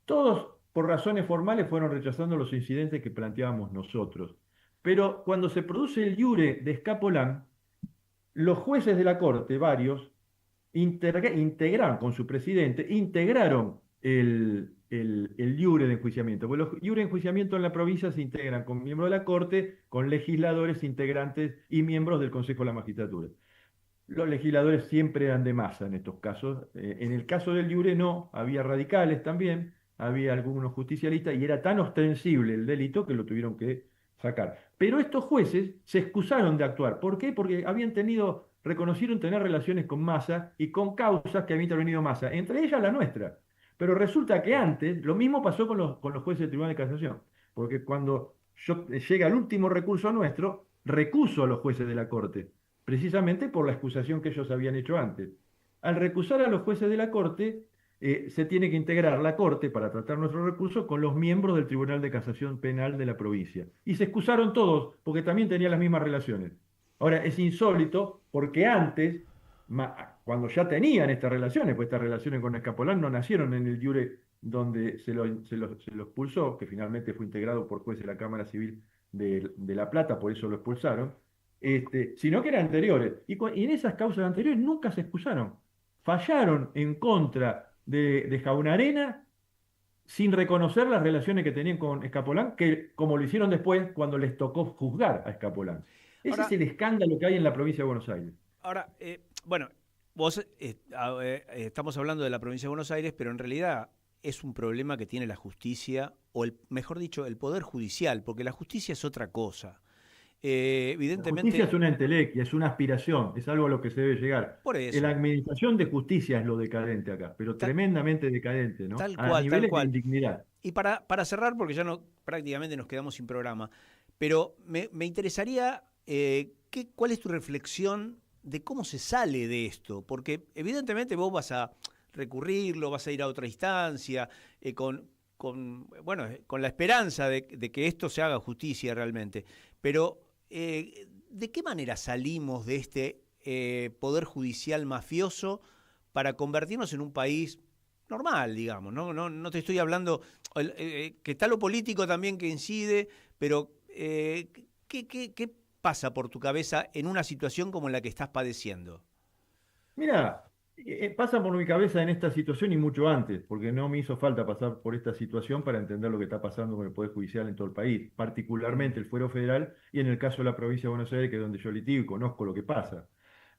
Todos, por razones formales, fueron rechazando los incidentes que planteábamos nosotros. Pero cuando se produce el iure de Escapolán, los jueces de la Corte, varios, integraron con su presidente, integraron el iure de enjuiciamiento. Porque los iure de enjuiciamiento en la provincia se integran con miembros de la Corte, con legisladores, integrantes y miembros del Consejo de la Magistratura. Los legisladores siempre eran de masa en estos casos. En el caso del iure no, había radicales también, había algunos justicialistas y era tan ostensible el delito que lo tuvieron que sacar. Pero estos jueces se excusaron de actuar. ¿Por qué? Porque reconocieron tener relaciones con Massa y con causas que había intervenido Massa, entre ellas la nuestra. Pero resulta que antes, lo mismo pasó con los jueces del Tribunal de Casación, porque cuando llega el último recurso nuestro, recuso a los jueces de la Corte, precisamente por la excusación que ellos habían hecho antes. Al recusar a los jueces de la Corte, se tiene que integrar la Corte para tratar nuestro recurso con los miembros del Tribunal de Casación Penal de la provincia. Y se excusaron todos, porque también tenían las mismas relaciones. Ahora, es insólito, porque antes, cuando ya tenían estas relaciones, pues estas relaciones con Escapolán no nacieron en el iure donde se lo expulsó, que finalmente fue integrado por jueces de la Cámara Civil de La Plata, por eso lo expulsaron, sino que eran anteriores. Y en esas causas anteriores nunca se excusaron. Fallaron en contra de Jaunarena sin reconocer las relaciones que tenían con Escapolán, que como lo hicieron después cuando les tocó juzgar a Escapolán. Ese es el escándalo que hay en la provincia de Buenos Aires. Ahora, vos estamos hablando de la provincia de Buenos Aires, pero en realidad es un problema que tiene la justicia, o mejor dicho, el Poder Judicial, porque la justicia es otra cosa. Evidentemente, la justicia es una entelequia, es una aspiración, es algo a lo que se debe llegar. Por eso. La administración de justicia es lo decadente acá, pero tremendamente decadente, ¿no? Tal a niveles de indignidad. Y para cerrar, porque ya prácticamente nos quedamos sin programa, pero me interesaría cuál es tu reflexión de cómo se sale de esto, porque evidentemente vos vas a recurrirlo, vas a ir a otra instancia, con la esperanza de que esto se haga justicia realmente, pero ¿de qué manera salimos de este poder judicial mafioso para convertirnos en un país normal, digamos? No te estoy hablando, que está lo político también que incide, pero ¿qué pasa por tu cabeza en una situación como la que estás padeciendo? Mira, pasa por mi cabeza en esta situación y mucho antes, porque no me hizo falta pasar por esta situación para entender lo que está pasando con el Poder Judicial en todo el país, particularmente el Fuero Federal y en el caso de la provincia de Buenos Aires, que es donde yo litigo y conozco lo que pasa.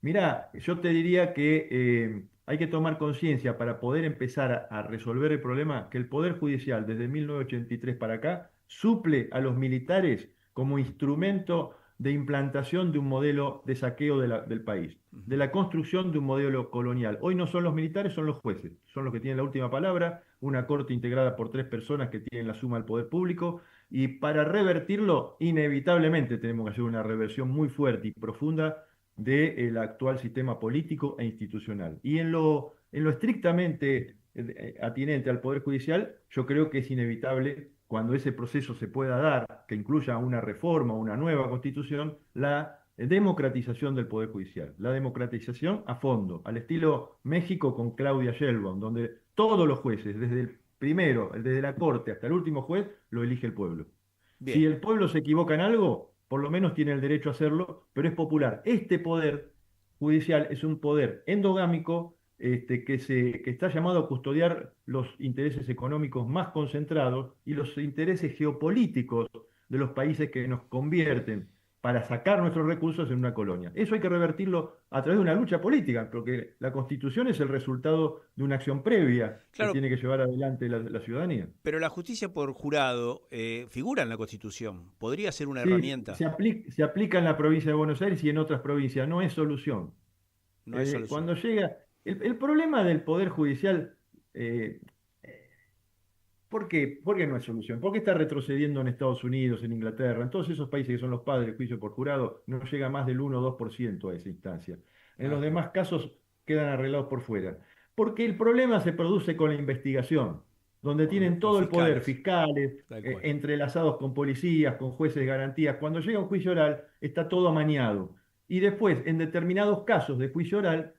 Mira, yo te diría que hay que tomar conciencia para poder empezar a resolver el problema, que el Poder Judicial desde 1983 para acá suple a los militares como instrumento de implantación de un modelo de saqueo del país, de la construcción de un modelo colonial. Hoy no son los militares, son los jueces, son los que tienen la última palabra, una corte integrada por 3 personas que tienen la suma del poder público, y para revertirlo, inevitablemente tenemos que hacer una reversión muy fuerte y profunda del actual sistema político e institucional. Y en lo estrictamente atinente al Poder Judicial, yo creo que es inevitable, cuando ese proceso se pueda dar, que incluya una reforma o una nueva constitución, la democratización del Poder Judicial. La democratización a fondo, al estilo México con Claudia Sheinbaum, donde todos los jueces, desde el primero, desde la Corte hasta el último juez, lo elige el pueblo. Bien. Si el pueblo se equivoca en algo, por lo menos tiene el derecho a hacerlo, pero es popular. Este Poder Judicial es un poder endogámico, que está llamado a custodiar los intereses económicos más concentrados y los intereses geopolíticos de los países que nos convierten para sacar nuestros recursos en una colonia. Eso hay que revertirlo a través de una lucha política, porque la Constitución es el resultado de una acción previa que tiene que llevar adelante la ciudadanía. Pero la justicia por jurado figura en la Constitución. Podría ser una herramienta. Se aplica en la provincia de Buenos Aires y en otras provincias. No es solución. No es solución. Cuando llega... El problema del Poder Judicial... ¿Por qué? ¿Por qué no es solución? ¿Por qué está retrocediendo en Estados Unidos, en Inglaterra, en todos esos países que son los padres del juicio por jurado? No llega más del 1 o 2% a esa instancia. En los demás casos quedan arreglados por fuera. Porque el problema se produce con la investigación, donde tienen todo el poder, fiscales, entrelazados con policías, con jueces de garantías. Cuando llega un juicio oral, está todo amañado. Y después, en determinados casos de juicio oral,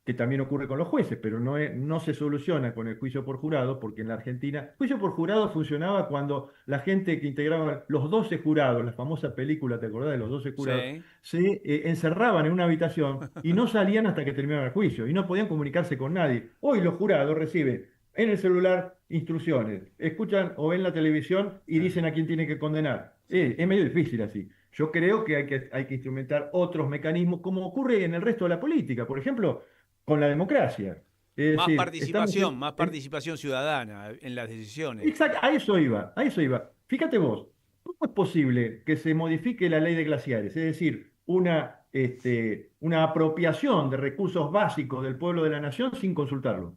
que también ocurre con los jueces, pero no se soluciona con el juicio por jurado, porque en la Argentina, el juicio por jurado funcionaba cuando la gente que integraba los 12 jurados, la famosa película, ¿te acordás de los 12 jurados? Sí. Se encerraban en una habitación y no salían hasta que terminara el juicio, y no podían comunicarse con nadie. Hoy los jurados reciben en el celular instrucciones, escuchan o ven la televisión y dicen a quién tienen que condenar. Es medio difícil así. Yo creo que hay que instrumentar otros mecanismos, como ocurre en el resto de la política. Por ejemplo, con la democracia. Más participación ciudadana en las decisiones. Exacto, a eso iba. Fíjate vos, ¿cómo es posible que se modifique la ley de glaciares? Es decir, una apropiación de recursos básicos del pueblo de la nación sin consultarlo.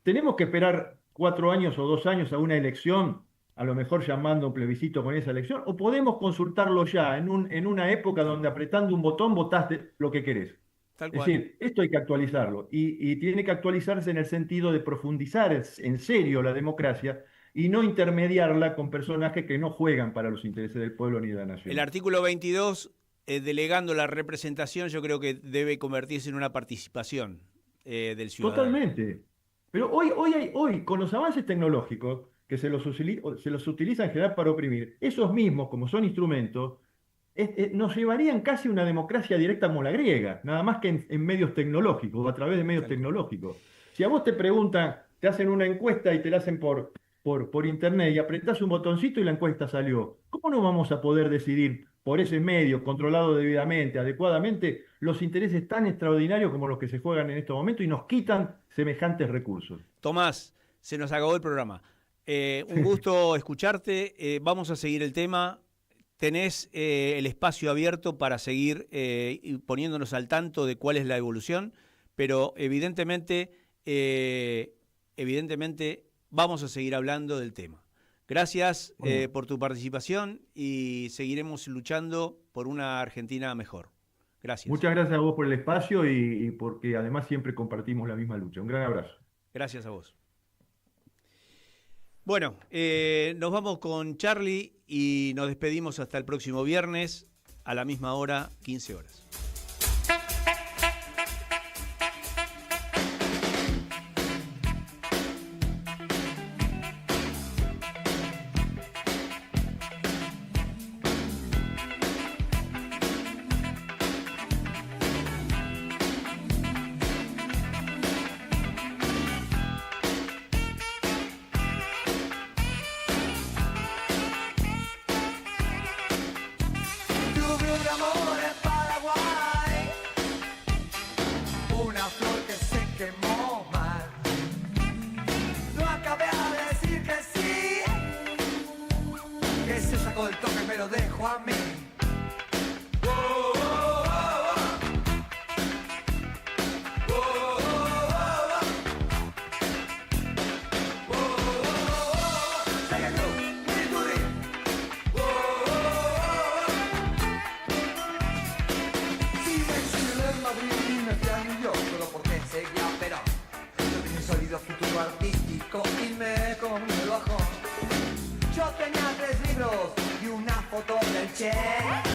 Tenemos que esperar 4 años o 2 años a una elección, a lo mejor llamando un plebiscito con esa elección, o podemos consultarlo ya en una época donde apretando un botón votaste lo que querés. Es decir, esto hay que actualizarlo y tiene que actualizarse en el sentido de profundizar en serio la democracia y no intermediarla con personajes que no juegan para los intereses del pueblo ni de la nación. El artículo 22, delegando la representación, yo creo que debe convertirse en una participación del ciudadano. Totalmente. Pero hoy con los avances tecnológicos que se los utiliza en general para oprimir, esos mismos, como son instrumentos, nos llevarían casi a una democracia directa como la griega, nada más que en medios tecnológicos, o a través de medios tecnológicos. Si a vos te preguntan, te hacen una encuesta y te la hacen por internet y apretás un botoncito y la encuesta salió, ¿cómo no vamos a poder decidir por ese medio, controlado debidamente, adecuadamente, los intereses tan extraordinarios como los que se juegan en estos momentos y nos quitan semejantes recursos? Tomás, se nos acabó el programa. Un gusto escucharte, vamos a seguir el tema. Tenés el espacio abierto para seguir poniéndonos al tanto de cuál es la evolución, pero evidentemente vamos a seguir hablando del tema. Gracias por tu participación y seguiremos luchando por una Argentina mejor. Gracias. Muchas gracias a vos por el espacio y porque además siempre compartimos la misma lucha. Un gran abrazo. Gracias a vos. Bueno, nos vamos con Charlie y nos despedimos hasta el próximo viernes a la misma hora, 15 horas. Yo tenía 3 libros y una foto del Che.